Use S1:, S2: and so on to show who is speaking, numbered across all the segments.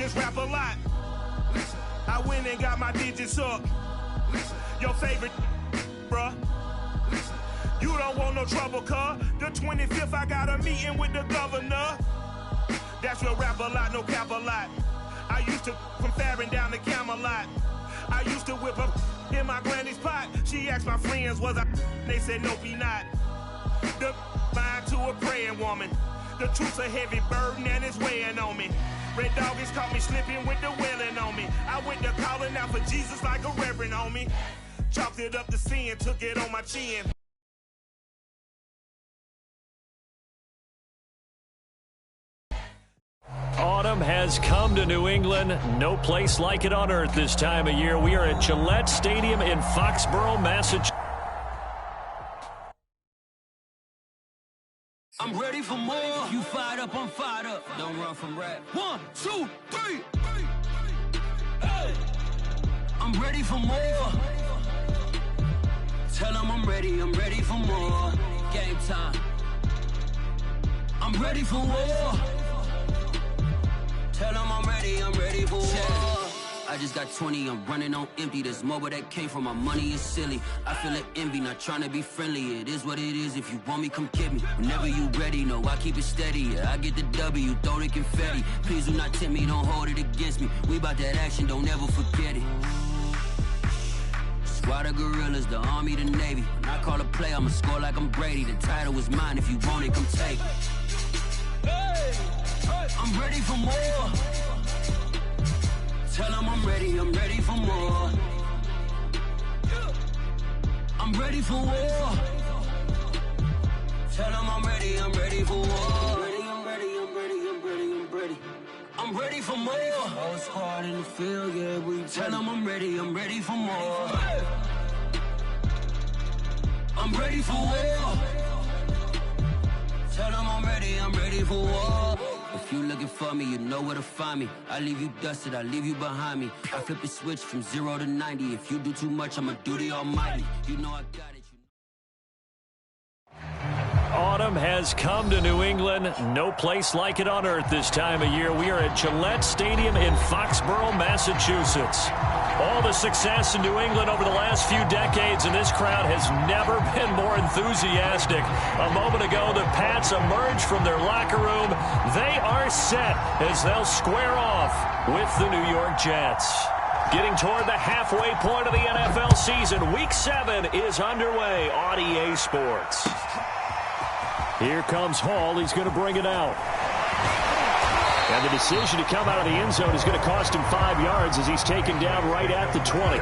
S1: niggas rap a lot. I went and got my digits up. Your favorite, bruh. You don't want no trouble, cuz. The 25th, I got a meeting with the governor. That's real rap a lot, no cap a lot. I used to from Farron down to Camelot. I used to whip up in my granny's pot. She asked my friends, was I? They said, nope, he not. The line to a praying woman. The truth's a heavy burden and it's weighing on me. Red doggies caught me slipping with the wailing on me. I went to calling out for Jesus like a reverend on me. Chopped it up to sin, took it on my chin.
S2: Autumn has come to New England. No place like it on earth this time of year. We are at Gillette Stadium in Foxborough, Massachusetts.
S3: I'm ready for more. You fired up, I'm fired up. Don't run from rap. 1, 2, 3. Hey. I'm ready for more. Tell them I'm ready for more. Game time. I'm ready for war. Tell them I'm ready for war. I just got 20, I'm running on empty. There's more where that came from, my money is silly. I feel like envy, not trying to be friendly. It is what it is, if you want me, come get me. Whenever you ready, no, I keep it steady. Yeah, I get the W, throw the confetti. Please do not tempt me, don't hold it against me. We about that action, don't ever forget it. Squad of gorillas, the army, the navy. When I call a play, I'ma score like I'm Brady. The title is mine, if you want it, come take it. Hey, I'm ready for more. Tell them I'm ready for more. I'm ready for war. Tell them I'm ready for war. I'm ready for more. Whole squad in the field, yeah, we tell them I'm ready for more. I'm ready for war. Tell them I'm ready for war. If you looking for me, you know where to find me. I leave you dusted, I leave you behind me. I flip the switch from 0 to 90. If you do too much, I'ma do the almighty. You know I got it.
S2: Autumn has come to New England. No place like it on earth this time of year. We are at Gillette Stadium in Foxborough, Massachusetts. All the success in New England over the last few decades, and this crowd has never been more enthusiastic. A moment ago, the Pats emerged from their locker room. They are set as they'll square off with the New York Jets. Getting toward the halfway point of the NFL season, Week 7 is underway on EA Sports. Here comes Hall. He's going to bring it out. And the decision to come out of the end zone is going to cost him 5 yards as he's taken down right at the 20.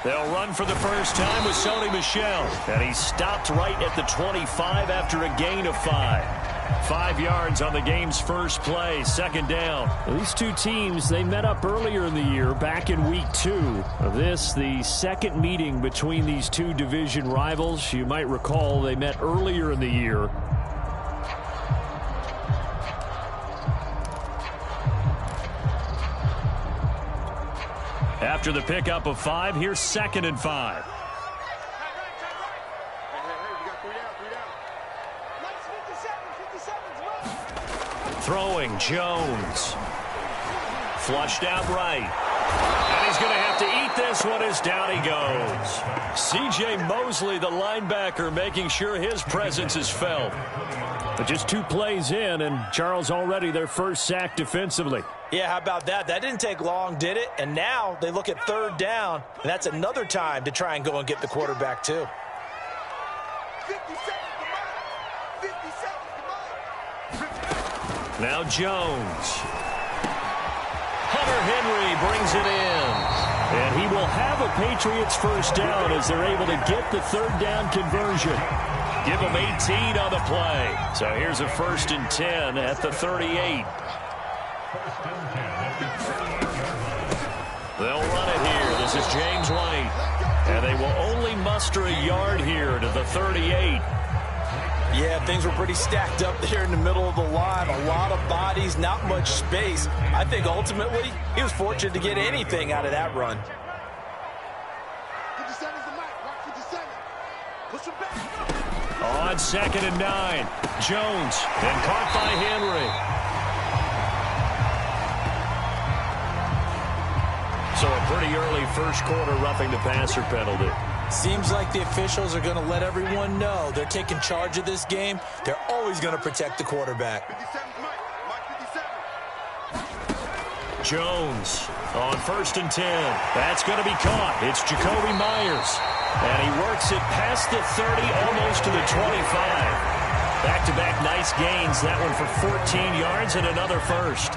S2: They'll run for the first time with Sony Michel. And he stopped right at the 25 after a gain of 5. 5 yards on the game's first play, second down.
S4: Well, these two teams, they met up earlier in the year, back in Week 2. This, the second meeting between these two division rivals. You might recall they met earlier in the year.
S2: After the pickup of 5, here's 2nd and 5. Throwing Jones. Flushed out right. And he's going to have to eat this one as down he goes. C.J. Mosley, the linebacker, making sure his presence is felt.
S4: But just 2 plays in, and Charles already their first sack defensively.
S5: Yeah, how about that? That didn't take long, did it? And now they look at 3rd down, and that's another time to try and go and get the quarterback, too.
S1: 50 seconds, come on. 50 seconds, come on.
S2: Now Jones. Hunter Henry brings it in.
S4: And he will have a Patriots first down as they're able to get the third down conversion. Give him 18 on the play. So here's a 1st and 10 at the 38. They'll run it here. This is James White. And they will only muster a yard here to the 38.
S5: Yeah, things were pretty stacked up there in the middle of the line. A lot of bodies, not much space. I think ultimately he was fortunate to get anything out of that run.
S1: 57 is the mic. Rock 57. Push him back.
S2: On 2nd and 9. Jones. And caught by Henry. So a pretty early first quarter roughing the passer penalty.
S5: Seems like the officials are going to let everyone know they're taking charge of this game. They're always going to protect the quarterback.
S1: 57 is Mike. Mike 57.
S2: Jones on 1st and 10. That's going to be caught. It's Jacoby Myers. And he works it past the 30, almost to the 25. Back-to-back nice gains. That one for 14 yards and another first.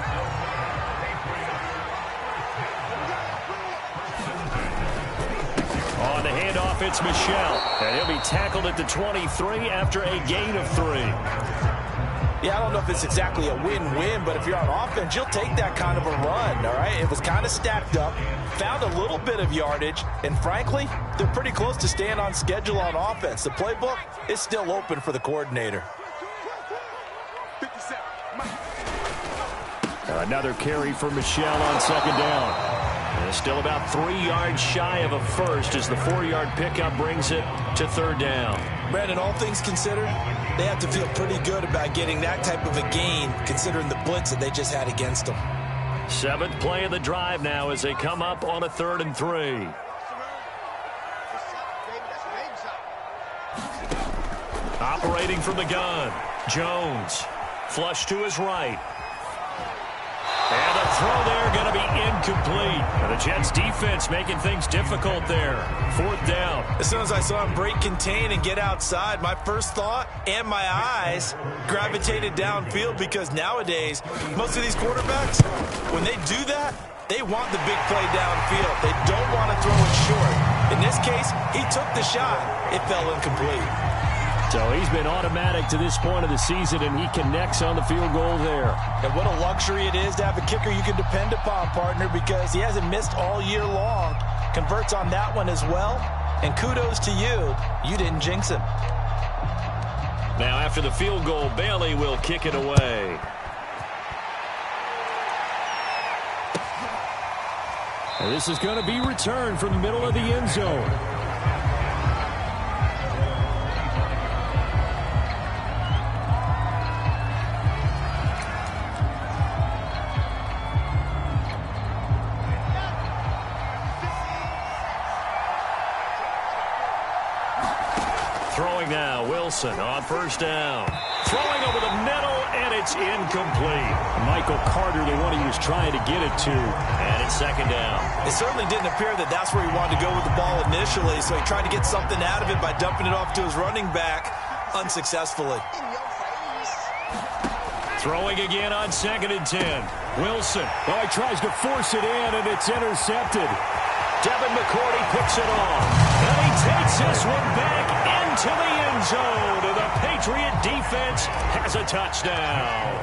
S2: On the handoff, it's Michel. And he'll be tackled at the 23 after a gain of 3.
S5: Yeah, I don't know if it's exactly a win-win, but if you're on offense, you'll take that kind of a run, all right? It was kind of stacked up, found a little bit of yardage, and frankly, they're pretty close to staying on schedule on offense. The playbook is still open for the coordinator.
S1: 57.
S2: Another carry for Michel on 2nd down. And still about 3 yards shy of a first as the 4-yard pickup brings it to 3rd down.
S5: Brandon, all things considered, they have to feel pretty good about getting that type of a gain considering the blitz that they just had against them.
S2: 7th play of the drive now as they come up on a 3rd and 3. Operating from the gun, Jones. Flush to his right. And the throw there going to be incomplete. And the Jets defense making things difficult there. 4th down.
S5: As soon as I saw him break contain and get outside, my first thought and my eyes gravitated downfield because nowadays, most of these quarterbacks, when they do that, they want the big play downfield. They don't want to throw it short. In this case, he took the shot. It fell incomplete.
S4: So he's been automatic to this point of the season, and he connects on the field goal there.
S5: And what a luxury it is to have a kicker you can depend upon, partner, because he hasn't missed all year long. Converts on that one as well. And kudos to you. You didn't jinx him.
S2: Now after the field goal, Bailey will kick it away.
S4: And this is going to be returned from the middle of the end zone.
S2: Throwing now, Wilson on 1st down. Throwing over the middle, and it's incomplete.
S4: Michael Carter, the one he was trying to get it to.
S2: And it's 2nd down.
S5: It certainly didn't appear that that's where he wanted to go with the ball initially, so he tried to get something out of it by dumping it off to his running back unsuccessfully.
S2: Throwing again on 2nd and 10. Wilson.
S4: Oh, he tries to force it in, and it's intercepted.
S2: Devin McCourty picks it off. And he takes this one back into the end zone. And the Patriot defense has a touchdown.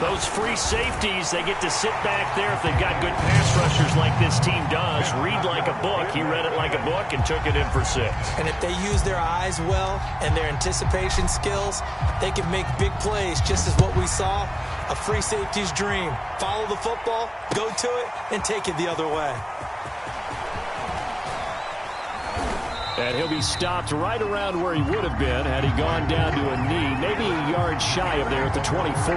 S2: Those free safeties, they get to sit back there if they've got good pass rushers like this team does. Read like a book. He read it like a book and took it in for 6.
S5: And if they use their eyes well and their anticipation skills, they can make big plays, just as what we saw. A free safety's dream. Follow the football, go to it, and take it the other way.
S4: And he'll be stopped right around where he would have been had he gone down to a knee, maybe a yard shy of there at the 24.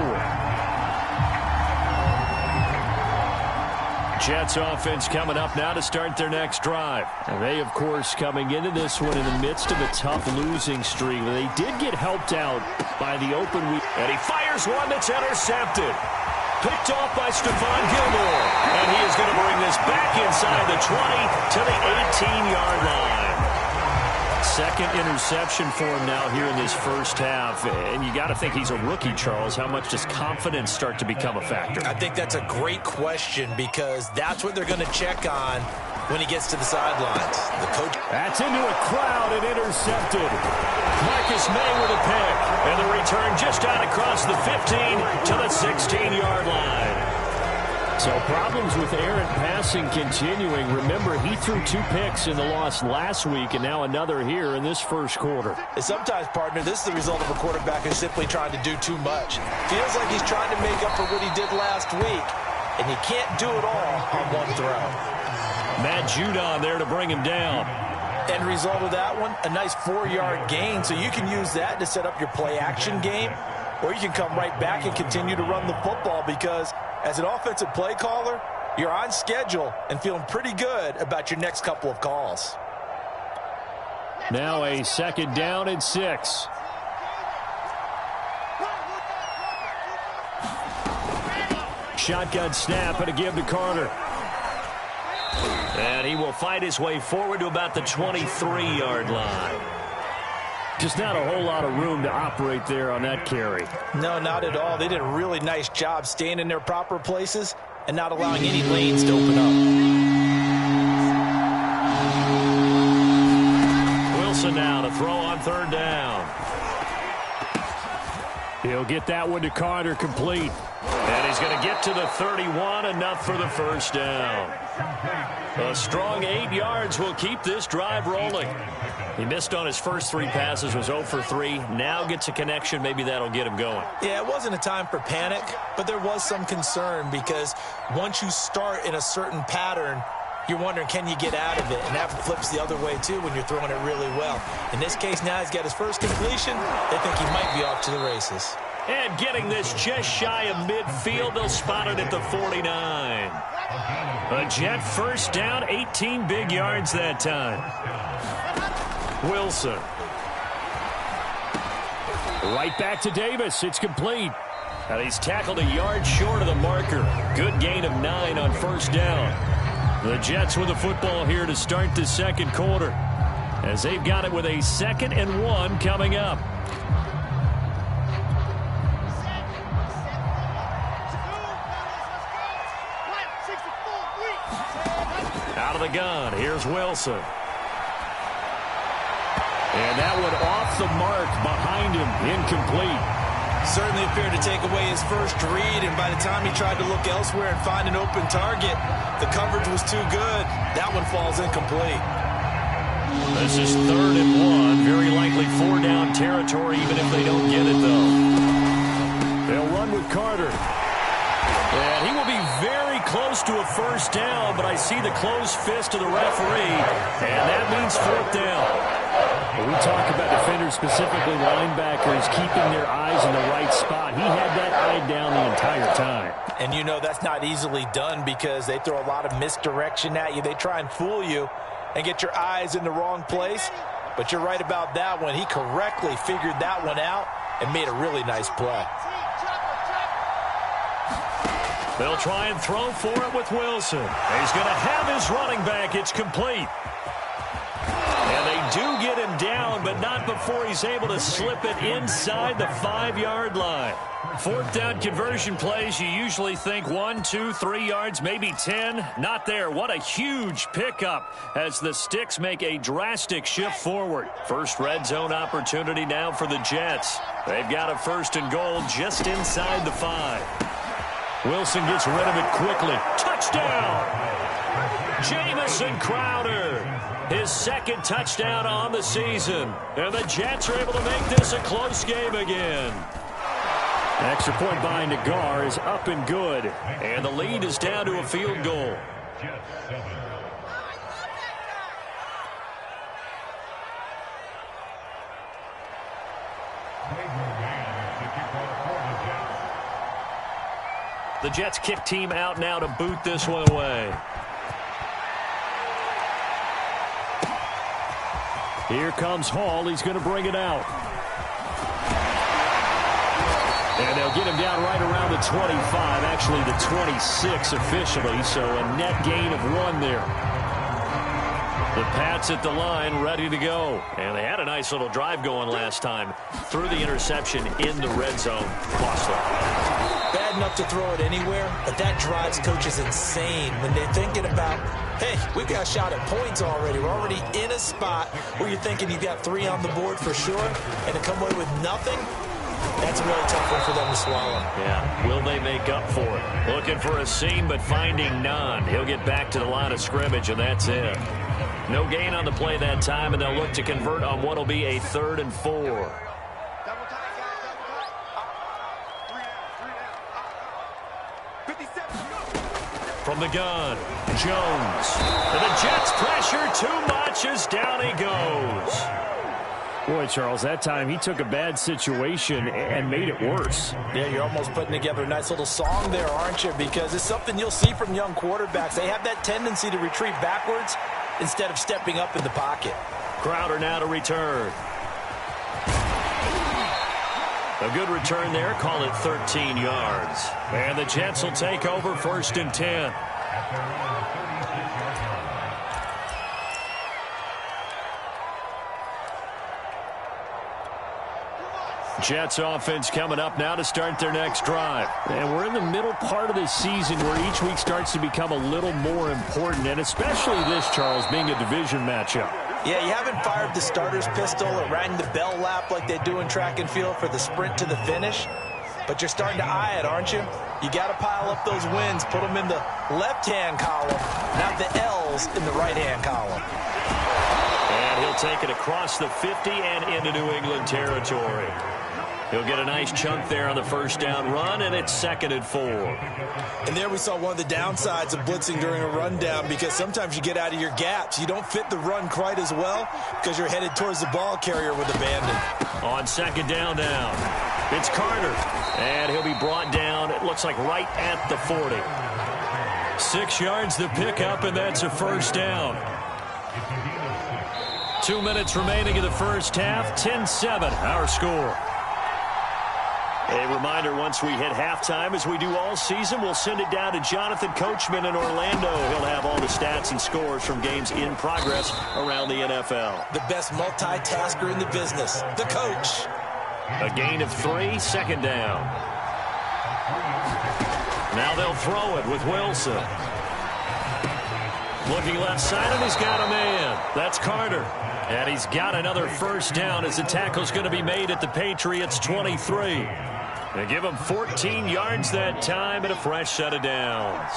S2: Jets offense coming up now to start their next drive.
S4: And they, of course, coming into this one in the midst of a tough losing streak. They did get helped out by the open week.
S2: And he fires one that's intercepted. Picked off by Stephon Gilmore. And he is going to bring this back inside the 20 to the 18-yard line. second interception for him now here in this first half. And you got to think he's a rookie, Charles. How much does confidence start to become a factor?
S5: I think that's a great question because that's what they're going to check on when he gets to the sidelines. The coach.
S4: That's into a crowd and intercepted.
S2: Marcus May with a pick. And the return just out across the 15 to the 16-yard line. So problems with errant passing continuing. Remember, he threw 2 picks in the loss last week and now another here in this first quarter.
S5: And sometimes, partner, this is the result of a quarterback who's simply trying to do too much. Feels like he's trying to make up for what he did last week, and you can't do it all on one throw.
S2: Matt Judon there to bring him down.
S5: End result of that one, a nice 4-yard gain, so you can use that to set up your play-action game, or you can come right back and continue to run the football because as an offensive play caller, you're on schedule and feeling pretty good about your next couple of calls.
S4: Now a second down and 6. Shotgun snap and a give to Carter.
S2: And he will fight his way forward to about the 23-yard line.
S4: Just not a whole lot of room to operate there on that carry.
S5: No, not at all. They did a really nice job staying in their proper places and not allowing any lanes to open up.
S2: Wilson now to throw on third down.
S4: He'll get that one to Carter, complete.
S2: And he's going to get to the 31, enough for the first down. A strong 8 yards will keep this drive rolling. He missed on his first 3 passes, was 0 for 3. Now gets a connection. Maybe that'll get him going.
S5: Yeah, it wasn't a time for panic, but there was some concern because once you start in a certain pattern, you're wondering, can you get out of it? And that flips the other way, too, when you're throwing it really well. In this case, now he's got his first completion. They think he might be off to the races.
S2: And getting this just shy of midfield, they'll spot it at the 49. A Jet first down, 18 big yards that time. Wilson.
S4: Right back to Davis. It's complete.
S2: And he's tackled a yard short of the marker. Good gain of 9 on first down. The Jets with the football here to start the second quarter, as they've got it with a 2nd and 1 coming up. Out of the gun, here's Wilson.
S4: And that one off the mark behind him, incomplete.
S5: Certainly appeared to take away his first read, and by the time he tried to look elsewhere and find an open target, the coverage was too good. That one falls incomplete.
S2: This is 3rd and 1. Very likely 4-down territory, even if they don't get it, though.
S4: They'll run with Carter.
S2: And he will be very close to a first down, but I see the closed fist of the referee, and that means 4th down.
S4: When we talk about defenders, specifically linebackers, keeping their eyes in the right spot. He had that eye down the entire time.
S5: And you know that's not easily done because they throw a lot of misdirection at you. They try and fool you and get your eyes in the wrong place. But you're right about that one. He correctly figured that one out and made a really nice play.
S2: They'll try and throw for it with Wilson. He's going to have his running back. It's complete. And they do get him down, but not before he's able to slip it inside the 5-yard line. 4th down conversion plays, you usually think 1, 2, 3 yards, maybe 10. Not there. What a huge pickup as the Sticks make a drastic shift forward. First red zone opportunity now for the Jets. They've got a 1st and goal just inside the 5. Wilson gets rid of it quickly. Touchdown! Jamison Crowder, his 2nd touchdown on the season. And the Jets are able to make this a close game again.
S4: Extra point by Nagar is up and good.
S2: And the lead is down to a field goal. The Jets kick team out now to boot this one away.
S4: Here comes Hall. He's going to bring it out. And they'll get him down right around the 25, actually the 26 officially, so a net gain of 1 there.
S2: The Pats at the line, ready to go. And they had a nice little drive going last time. Threw the interception in the red zone. Costly.
S5: Bad enough to throw it anywhere, but that drives coaches insane when they're thinking about, hey, we've got a shot at points already. We're already in a spot where you're thinking you've got 3 on the board for sure, and to come away with nothing, that's a really tough one for them to swallow.
S2: Yeah, will they make up for it? Looking for a seam, but finding none. He'll get back to the line of scrimmage, and that's it. No gain on the play that time, and they'll look to convert on what will be a 3rd and 4. From the gun, Jones. And the Jets pressure too much as down he goes.
S4: Boy, Charles, that time he took a bad situation and made it worse.
S5: Yeah, you're almost putting together a nice little song there, aren't you? Because it's something you'll see from young quarterbacks. They have that tendency to retreat backwards instead of stepping up in the pocket.
S2: Crowder now to return. A good return there. Call it 13 yards. And the Jets will take over 1st and 10. Jets offense coming up now to start their next drive.
S4: And we're in the middle part of the season where each week starts to become a little more important, and especially this, Charles, being a division matchup.
S5: Yeah, you haven't fired the starter's pistol or rang the bell lap like they do in track and field for the sprint to the finish, but you're starting to eye it, aren't you? You got to pile up those wins, put them in the left-hand column, not the L's in the right-hand column.
S2: And he'll take it across the 50 and into New England territory. He'll get a nice chunk there on the 1st down run, and it's 2nd and 4.
S5: And there we saw one of the downsides of blitzing during a rundown, because sometimes you get out of your gaps. You don't fit the run quite as well because you're headed towards the ball carrier with abandon.
S2: On 2nd down now, it's Carter. And he'll be brought down, it looks like right at the 40. 6 yards to pick up, and that's a 1st down. 2 minutes remaining in the 1st half. 10-7, our score. A reminder, once we hit halftime, as we do all season, we'll send it down to Jonathan Coachman in Orlando. He'll have all the stats and scores from games in progress around the NFL.
S5: The best multitasker in the business, the coach.
S2: A gain of 3, 2nd down. Now they'll throw it with Wilson. Looking left side, and he's got a man. That's Carter. And he's got another 1st down as the tackle's going to be made at the Patriots' 23. They give him 14 yards that time and a fresh set of downs.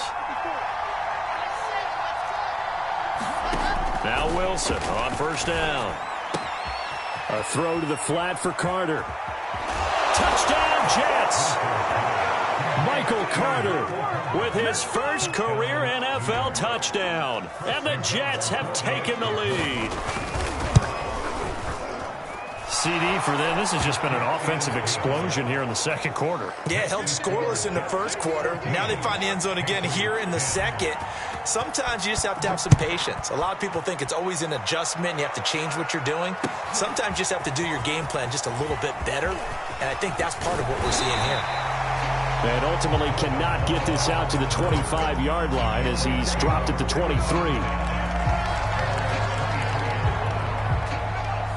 S2: Now Wilson on 1st down.
S4: A throw to the flat for Carter.
S2: Touchdown, Jets! Michael Carter with his 1st career NFL touchdown. And the Jets have taken the lead.
S4: CD for them. This has just been an offensive explosion here in the 2nd quarter.
S5: Yeah, held scoreless in the 1st quarter. Now they find the end zone again here in the 2nd. Sometimes you just have to have some patience. A lot of people think it's always an adjustment and you have to change what you're doing. Sometimes you just have to do your game plan just a little bit better, and I think that's part of what we're seeing here.
S4: And ultimately cannot get this out to the 25-yard line as he's dropped at the 23.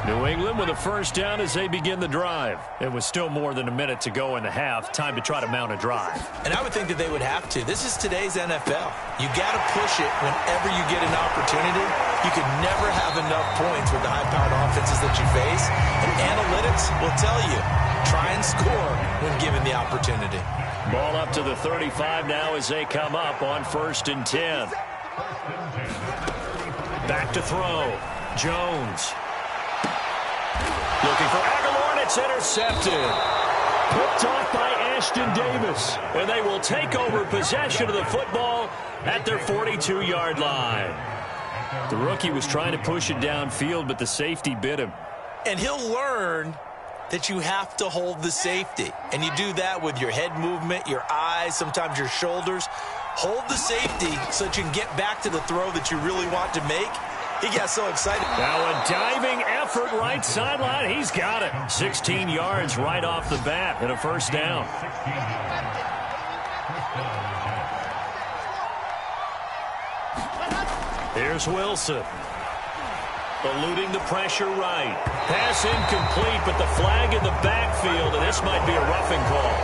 S2: New England with a 1st down as they begin the drive. It was still more than a minute to go in the half. Time to try to mount a drive.
S5: And I would think that they would have to. This is today's NFL. You got to push it whenever you get an opportunity. You can never have enough points with the high-powered offenses that you face. And analytics will tell you, try and score when given the opportunity.
S2: Ball up to the 35 now as they come up on 1st and 10. Back to throw. Jones. Looking for Aguilar, and it's intercepted. Picked off by Ashton Davis. And they will take over possession of the football at their 42-yard line.
S4: The rookie was trying to push it downfield, but the safety bit him.
S5: And he'll learn that you have to hold the safety. And you do that with your head movement, your eyes, sometimes your shoulders. Hold the safety so that you can get back to the throw that you really want to make. He got so excited.
S2: Now a diving effort right sideline. He's got it. 16 yards right off the bat and a 1st down. Here's Wilson. Eluding the pressure right. Pass incomplete, but the flag in the backfield, and this might be a roughing call.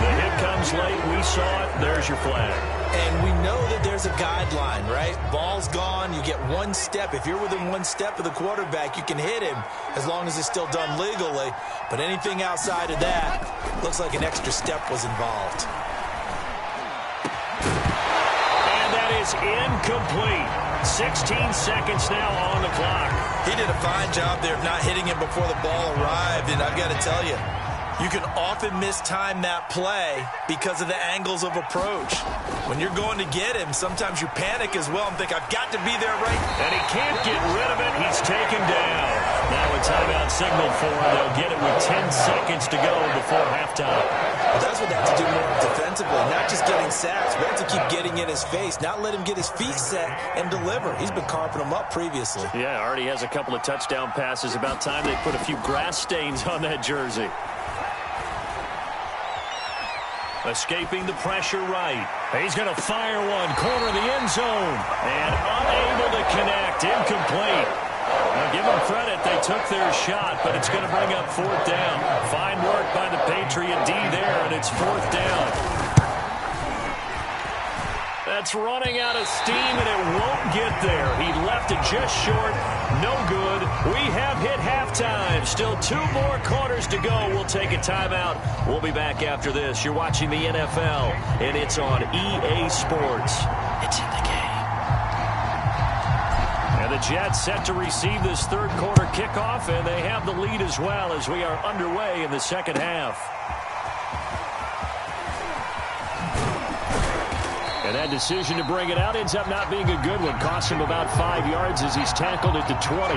S2: The hit comes late. We saw it. There's your flag.
S5: And we know that there's a guideline, right? Ball's gone. You get one step. If you're within one step of the quarterback, you can hit him as long as it's still done legally. But anything outside of that, looks like an extra step was involved.
S2: And that is incomplete. 16 seconds now on the clock.
S5: He did a fine job there of not hitting him before the ball arrived. And I've got to tell you, you can often mistime that play because of the angles of approach. When you're going to get him, sometimes you panic as well and think, I've got to be there right.
S2: And he can't get rid of it. He's taken down. Now a timeout signal for him. They'll get it with 10 seconds to go before halftime.
S5: Well, that's what they have to do more defensively, not just getting sacks, but to keep getting in his face, not let him get his feet set and deliver. He's been carping them up previously.
S4: Yeah, already has a couple of touchdown passes. About time they put a few grass stains on that jersey.
S2: Escaping the pressure right. He's going to fire one. Corner of the end zone. And unable to connect. Incomplete. Now, give them credit. They took their shot, but it's going to bring up 4th down. Fine work by the Patriot D there, and it's 4th down. That's running out of steam, and it won't get there. He left it just short. No good. We have hit halftime. Still 2 more quarters to go. We'll take a timeout. We'll be back after this. You're watching the NFL, and it's on EA Sports. It's in the game. And the Jets set to receive this 3rd quarter kickoff, and they have the lead as well as we are underway in the 2nd half. And that decision to bring it out ends up not being a good one. Cost him about 5 yards as he's tackled at the 20.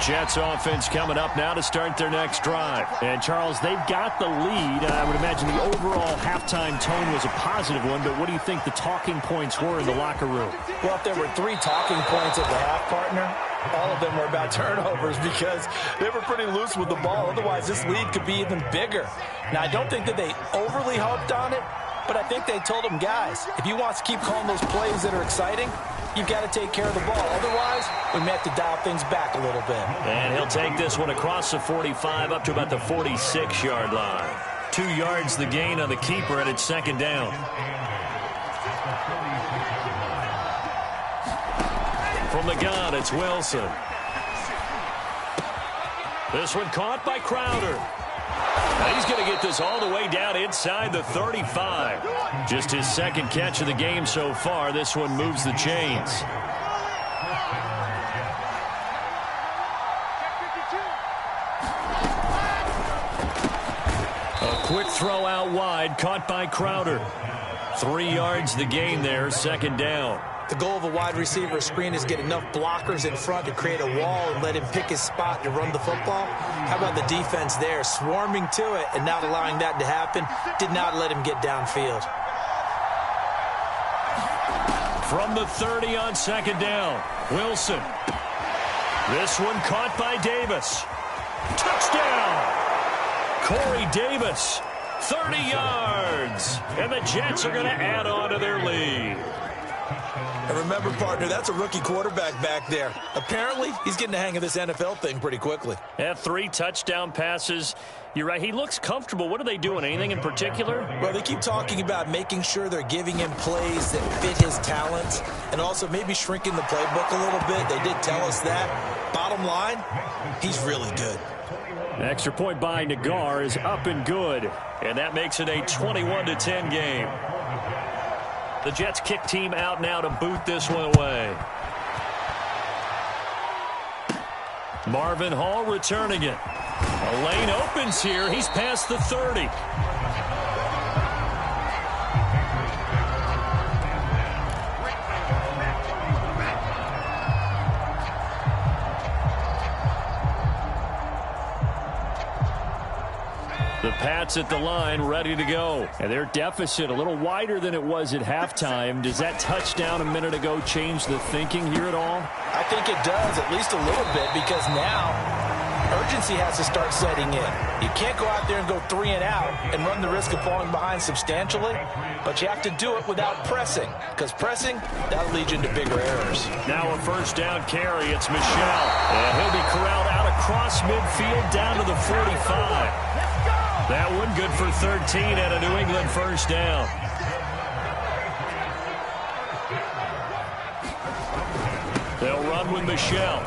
S2: Jets offense coming up now to start their next drive. And, Charles, they've got the lead. I would imagine the overall halftime tone was a positive one, but what do you think the talking points were in the locker room?
S5: Well, if there were 3 talking points at the half, partner, all of them were about turnovers because they were pretty loose with the ball. Otherwise, this lead could be even bigger. Now, I don't think that they overly hoped on it, but I think they told them, guys, if you want to keep calling those plays that are exciting, you've got to take care of the ball. Otherwise, we may have to dial things back a little bit.
S2: And he'll take this one across the 45 up to about the 46-yard line. 2 yards the gain on the keeper, and it's 2nd down. From the gun, it's Wilson. This one caught by Crowder. And he's going to get this all the way down inside the 35. Just his 2nd catch of the game so far. This one moves the chains. A quick throw out wide, caught by Crowder. 3 yards the gain there, 2nd down.
S5: The goal of a wide receiver screen is get enough blockers in front to create a wall and let him pick his spot to run the football. How about the defense there, swarming to it and not allowing that to happen? Did not let him get downfield.
S2: From the 30 on 2nd down, Wilson. This one caught by Davis. Touchdown! Corey Davis, 30 yards. And the Jets are going to add on to their lead.
S5: And remember, partner, that's a rookie quarterback back there. Apparently, he's getting the hang of this NFL thing pretty quickly.
S2: Yeah, 3 touchdown passes. You're right. He looks comfortable. What are they doing? Anything in particular?
S5: Well, they keep talking about making sure they're giving him plays that fit his talents and also maybe shrinking the playbook a little bit. They did tell us that. Bottom line, he's really good.
S2: An extra point by Nagar is up and good. And that makes it a 21-10 game. The Jets kick team out now to boot this one away. Marvin Hall returning it. A lane opens here. He's past the 30. The Pats at the line, ready to go. And their deficit a little wider than it was at halftime. Does that touchdown a minute ago change the thinking here at all?
S5: I think it does, at least a little bit, because now urgency has to start setting in. You can't go out there and go 3 and out and run the risk of falling behind substantially, but you have to do it without pressing, because pressing, that'll lead you into bigger errors.
S2: Now a first down carry. It's Michel, and he'll be corralled out across midfield down to the 45. That one good for 13 and a New England first down. They'll run with Michel.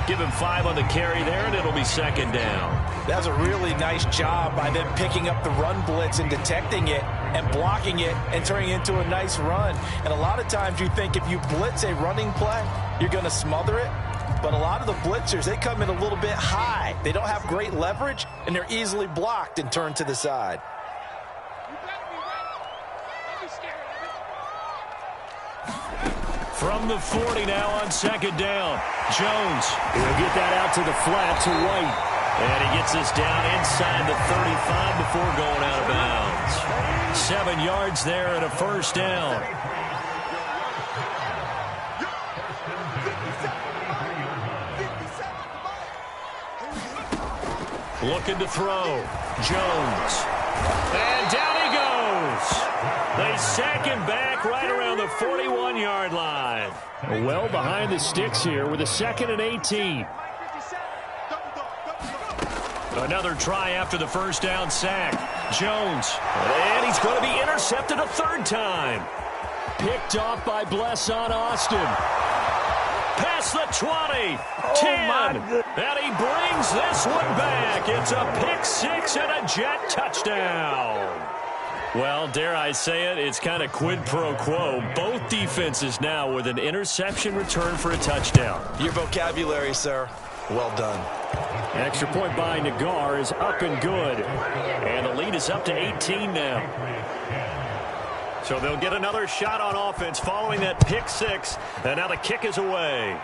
S2: Give him 5 on the carry there, and it'll be second down.
S5: That's a really nice job by them picking up the run blitz and detecting it and blocking it and turning it into a nice run. And a lot of times you think if you blitz a running play, you're going to smother it. But a lot of the blitzers, they come in a little bit high. They don't have great leverage, and they're easily blocked and turned to the side.
S2: From the 40 now on second down. Jones.
S4: He'll get that out to the flat to White.
S2: And he gets this down inside the 35 before going out of bounds. 7 yards there and a first down. Looking to throw. Jones. And down he goes. They sack him back right around the 41-yard line.
S4: Well behind the sticks here with a 2nd and 18.
S2: Another try after the first down sack. Jones. And he's going to be intercepted a 3rd time.
S4: Picked off by Blesson Austin.
S2: Past the 20. 10. And he brings this one back. It's a pick 6 and a Jet touchdown. Well, dare I say it, it's kind of quid pro quo. Both defenses now with an interception return for a touchdown.
S5: Your vocabulary, sir. Well done.
S4: Extra point by Nagar is up and good.
S2: And the lead is up to 18 now. So they'll get another shot on offense following that pick 6. And now the kick is away.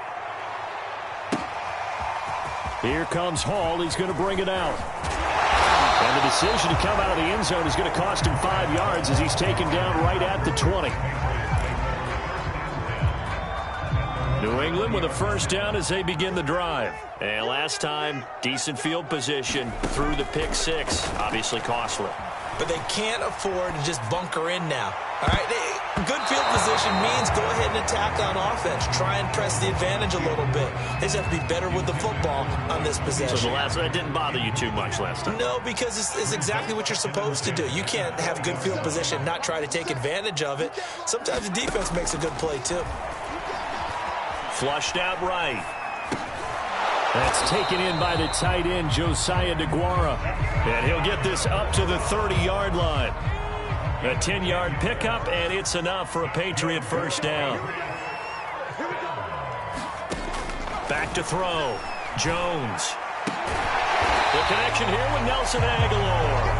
S4: Here comes Hall. He's going to bring it out. And the decision to come out of the end zone is going to cost him 5 yards as he's taken down right at the 20.
S2: New England with a first down as they begin the drive. And last time, decent field position through the pick 6. Obviously costly.
S5: But they can't afford to just bunker in now. All right, good field position means go ahead and attack on offense. Try and press the advantage a little bit. They just have to be better with the football on this possession.
S2: So that didn't bother you too much last time?
S5: No, because it's exactly what you're supposed to do. You can't have good field position and not try to take advantage of it. Sometimes the defense makes a good play, too.
S2: Flushed out right.
S4: That's taken in by the tight end, Josiah DeGuara.
S2: And he'll get this up to the 30-yard line. A 10-yard pickup, and it's enough for a Patriot first down. Back to throw. Jones. The connection here with Nelson Aguilar.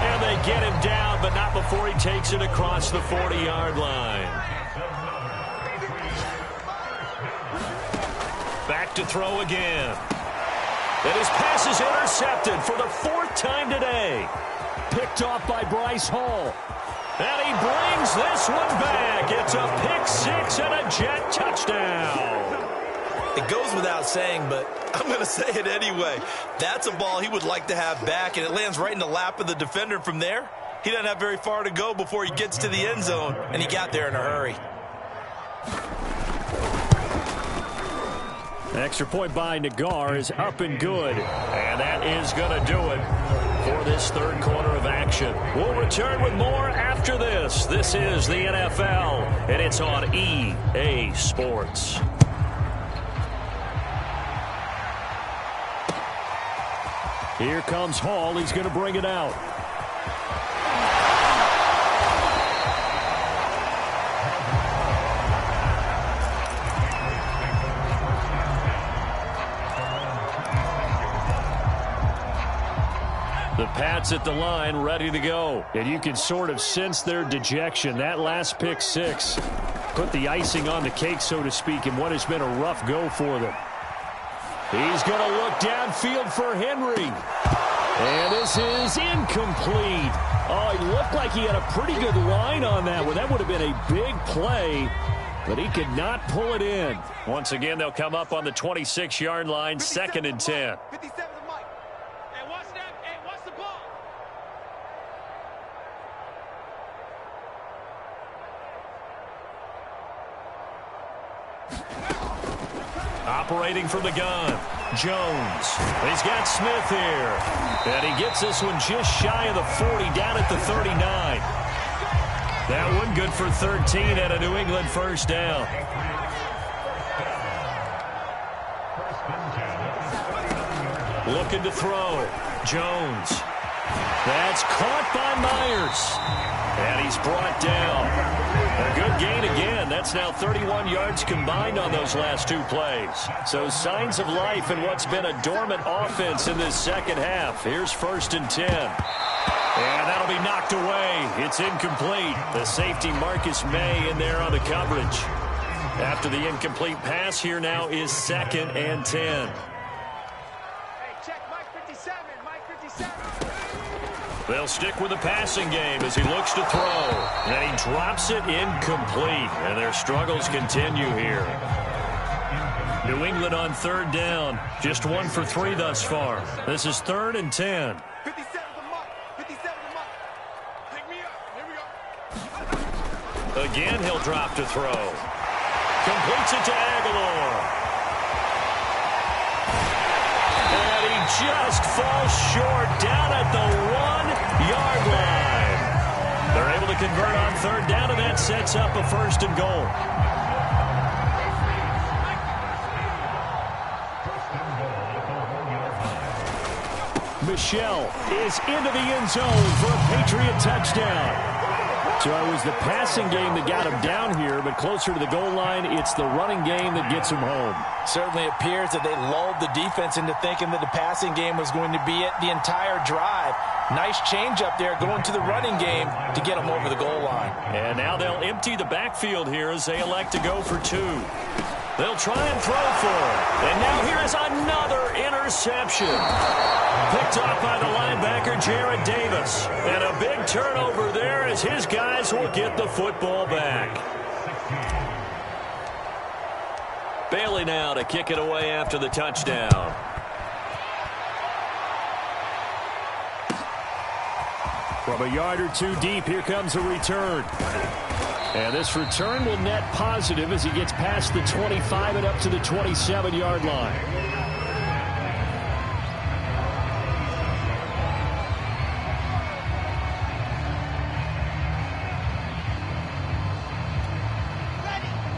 S2: And they get him down, but not before he takes it across the 40-yard line. Back to throw again. And his pass is intercepted for the 4th time today.
S4: Picked off by Bryce Hall.
S2: And he brings this one back. It's a pick 6 and a Jet touchdown.
S5: It goes without saying, but I'm going to say it anyway. That's a ball he would like to have back, and it lands right in the lap of the defender from there. He doesn't have very far to go before he gets to the end zone, and he got there in a hurry.
S4: Extra point by Nagar is up and good.
S2: And that is going to do it for this 3rd quarter of action. We'll return with more after this. This is the NFL, and it's on EA Sports.
S4: Here comes Hall. He's going to bring it out.
S2: The Pats at the line, ready to go.
S4: And you can sort of sense their dejection. That last pick 6 put the icing on the cake, so to speak, in what has been a rough go for them. He's going to look downfield for Henry. And this is incomplete. Oh, he looked like he had a pretty good line on that one. That would have been a big play. but he could not pull it in. Once again, they'll come up on the 26-yard line, 2nd and 10.
S1: 57 to Mike. Hey, watch that. Hey, watch the ball.
S2: Operating from the gun, Jones. He's got Smith here. And he gets this one just shy of the 40, down at the 39. That one good for 13 at a New England first down. Looking to throw. Jones. That's caught by Myers. And he's brought down. A good gain again. That's now 31 yards combined on those last 2 plays. So signs of life in what's been a dormant offense in this second half. Here's 1st and 10. And that'll be knocked away. It's incomplete. The safety Marcus May in there on the coverage. After the incomplete pass, here now is 2nd and 10. They'll stick with the passing game as he looks to throw. And he drops it incomplete. And their struggles continue here. New England on 3rd down. Just 1 for 3 thus far. This is 3rd and 10.
S1: 57 to Mike. 57 to Mike. Pick me up. Here we go.
S2: Again, he'll drop to throw. Completes it to Aguilar. And he just falls short down at the 1-yard line. They're able to convert on 3rd down, and that sets up a 1st and goal. Michel is into the end zone for a Patriot touchdown. So it was the passing game that got him down here, but closer to the goal line, it's the running game that gets him home.
S5: Certainly appears that they lulled the defense into thinking that the passing game was going to be it the entire drive. Nice change up there going to the running game to get them over the goal line.
S2: And now they'll empty the backfield here as they elect to go for 2. They'll try and throw for it. And now here is another interception. Picked off by the linebacker, Jared Davis. And a big turnover there as his guys will get the football back. Bailey now to kick it away after the touchdown. From a yard or 2 deep, here comes a return. And this return will net positive as he gets past the 25 and up to the 27-yard line.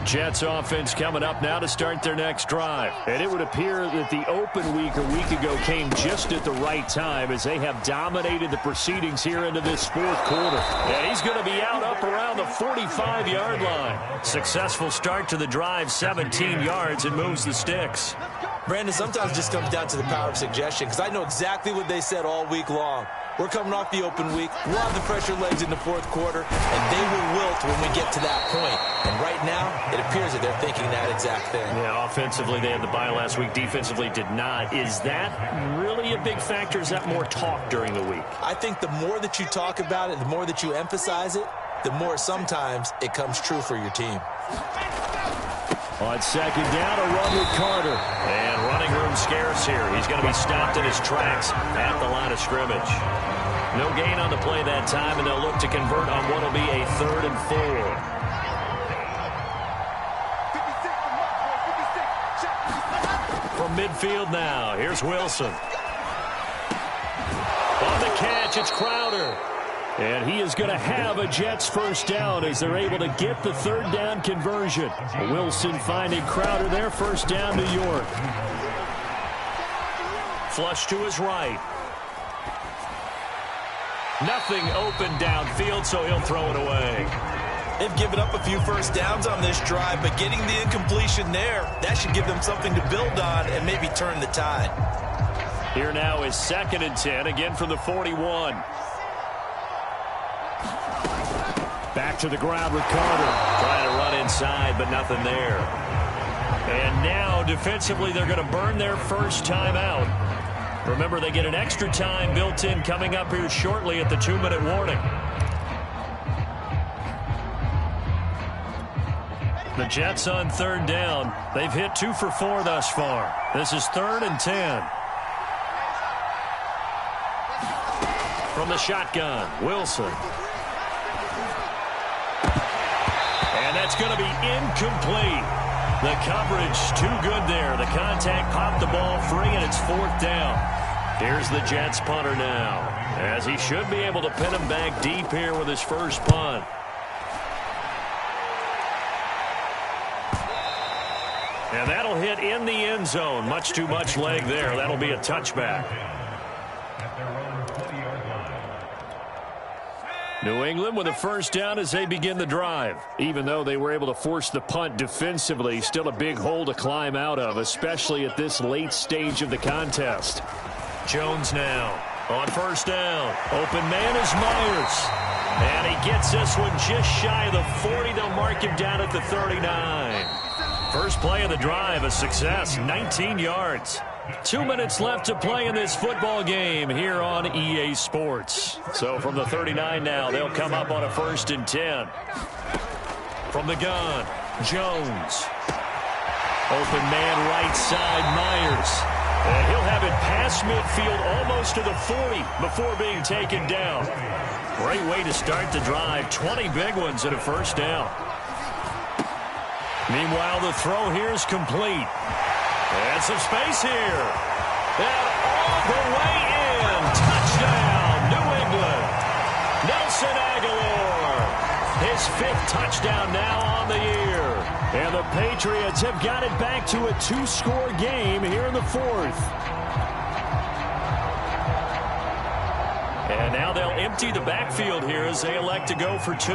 S2: Jets offense coming up now to start their next drive. And it would appear that the open week a week ago came just at the right time as they have dominated the proceedings here into this 4th quarter. And he's going to be out up around the 45-yard line. Successful start to the drive, 17 yards, and moves the sticks.
S5: Brandon, sometimes it just comes down to the power of suggestion, because I know exactly what they said all week long. We're coming off the open week. We'll have the pressure legs in the 4th quarter, and they will wilt when we get to that point. And right now, it appears that they're thinking that exact thing.
S2: Yeah, offensively, they had the bye last week. Defensively, did not. Is that really a big factor? Is that more talk during the week?
S5: I think the more that you talk about it, the more that you emphasize it, the more sometimes it comes true for your team.
S2: On 2nd down, a run with Carter. And running room scarce here. He's going to be stopped in his tracks at the line of scrimmage. No gain on the play that time, and they'll look to convert on what will be a 3rd and 4. From midfield now, here's Wilson. On the catch, it's Crowder. And he is going to have a Jets first down as they're able to get the 3rd down conversion. Wilson finding Crowder there, first down, New York. Flush to his right. Nothing open downfield, so he'll throw it away.
S5: They've given up a few first downs on this drive, but getting the incompletion there, that should give them something to build on and maybe turn the tide.
S2: Here now is 2nd and 10, again from the 41. Back to the ground with Carter. Trying to run inside, but nothing there. And now, defensively, they're going to burn their first time out. Remember, they get an extra time built in coming up here shortly at the 2-minute warning. The Jets on 3rd down. They've hit 2 for 4 thus far. This is 3rd and 10. From the shotgun, Wilson. And that's going to be incomplete. The coverage too good there. The contact popped the ball free, and it's 4th down. Here's the Jets punter now, as he should be able to pin him back deep here with his first punt. And that'll hit in the end zone. Much too much leg there. That'll be a touchback. New England with a first down as they begin the drive. Even though they were able to force the punt defensively, still a big hole to climb out of, especially at this late stage of the contest. Jones now on first down. Open man is Myers. And he gets this one just shy of the 40. They'll mark him down at the 39. First play of the drive, a success, 19 yards. 2 minutes left to play in this football game here on EA Sports. So from the 39 now, they'll come up on a 1st and 10. From the gun, Jones. Open man right side, Myers. And he'll have it past midfield almost to the 40 before being taken down. Great way to start the drive. 20 big ones at a first down. Meanwhile, the throw here is complete. And some space here. And all the way in. Touchdown, New England. Nelson Aguilar. His 5th touchdown now on the year. And the Patriots have got it back to a 2-score game here in the 4th. And now they'll empty the backfield here as they elect to go for 2.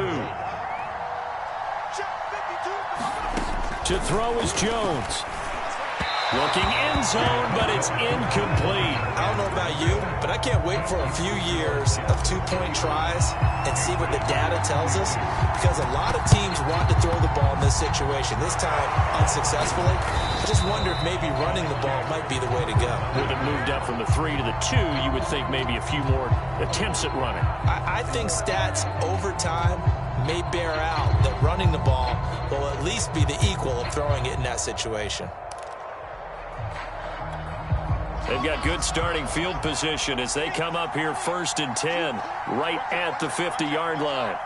S2: To throw is Jones. Looking end zone, but it's incomplete.
S5: I don't know about you, but I can't wait for a few years of 2-point tries and see what the data tells us, because a lot of teams want to throw the ball in this situation. This time, unsuccessfully. I just wonder if maybe running the ball might be the way to go.
S2: With it moved up from the 3 to the 2, you would think maybe a few more attempts at running.
S5: I think stats over time may bear out that running the ball will at least be the equal of throwing it in that situation.
S2: They've got good starting field position as they come up here 1st and 10, right at the 50-yard line.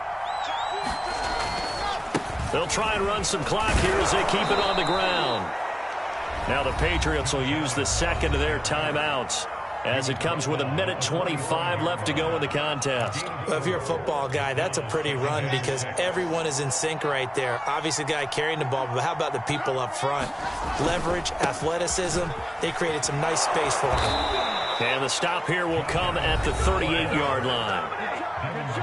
S2: They'll try and run some clock here as they keep it on the ground. Now the Patriots will use the 2nd of their timeouts as it comes with 1:25 left to go in the contest.
S5: Well, if you're a football guy, that's a pretty run because everyone is in sync right there. Obviously, the guy carrying the ball, but how about the people up front? Leverage, athleticism, they created some nice space for him.
S2: And the stop here will come at the 38-yard line.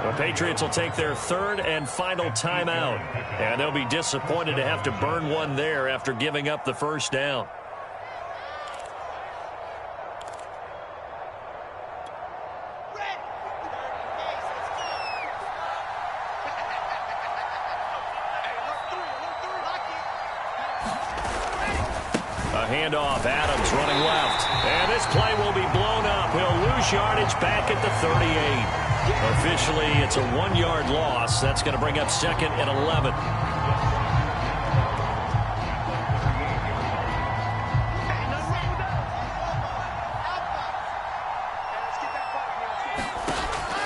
S2: The Patriots will take their 3rd and final timeout, and they'll be disappointed to have to burn one there after giving up the first down. Handoff, Adams running left. And this play will be blown up. He'll lose yardage back at the 38. Officially, it's a 1-yard loss. That's going to bring up 2nd and 11.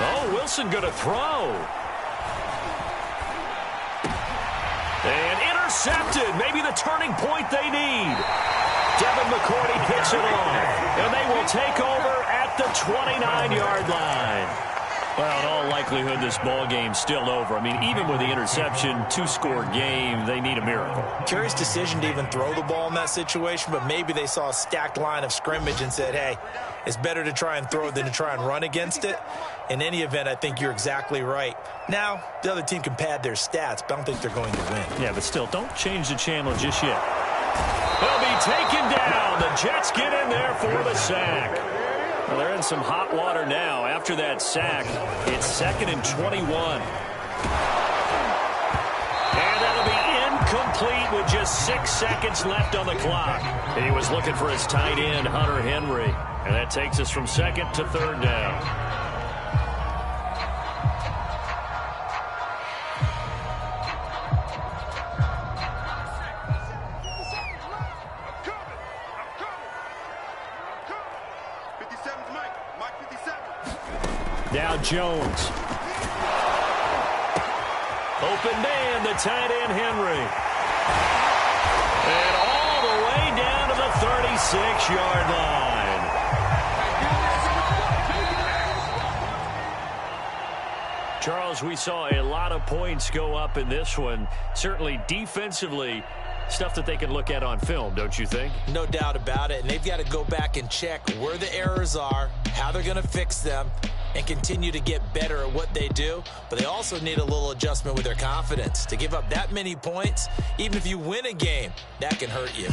S2: Oh, Wilson going to throw. And intercepted. Maybe the turning point they need. Devin McCourty picks it off, and they will take over at the 29-yard line. Well, in all likelihood, this ball game's still over. I mean, even with the interception, 2-score game, they need a miracle.
S5: Curious decision to even throw the ball in that situation, but maybe they saw a stacked line of scrimmage and said, hey, it's better to try and throw than to try and run against it. In any event, I think you're exactly right. Now, the other team can pad their stats, but I don't think they're going to win.
S2: Yeah, but still, don't change the channel just yet. They'll be taken down. The Jets get in there for the sack. Well, they're in some hot water now. After that sack, it's 2nd and 21. And that'll be incomplete with just 6 seconds left on the clock. He was looking for his tight end, Hunter Henry. And that takes us from 2nd to 3rd down. Now Jones. Open man, the tight end Henry. And all the way down to the 36-yard line. Charles, we saw a lot of points go up in this one. Certainly defensively, stuff that they can look at on film, don't you think?
S5: No doubt about it. And they've got to go back and check where the errors are, how they're going to fix them, and continue to get better at what they do. But they also need a little adjustment with their confidence. To give up that many points, even if you win a game, that can hurt you.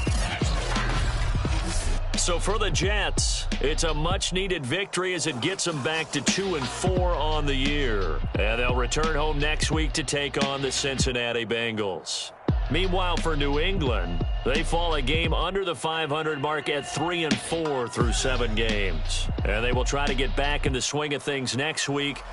S2: So for the Jets, it's a much-needed victory as it gets them back to 2-4 on the year. And they'll return home next week to take on the Cincinnati Bengals. Meanwhile, for New England, they fall a game under the 500 mark at 3-4 through 7 games. And they will try to get back in the swing of things next week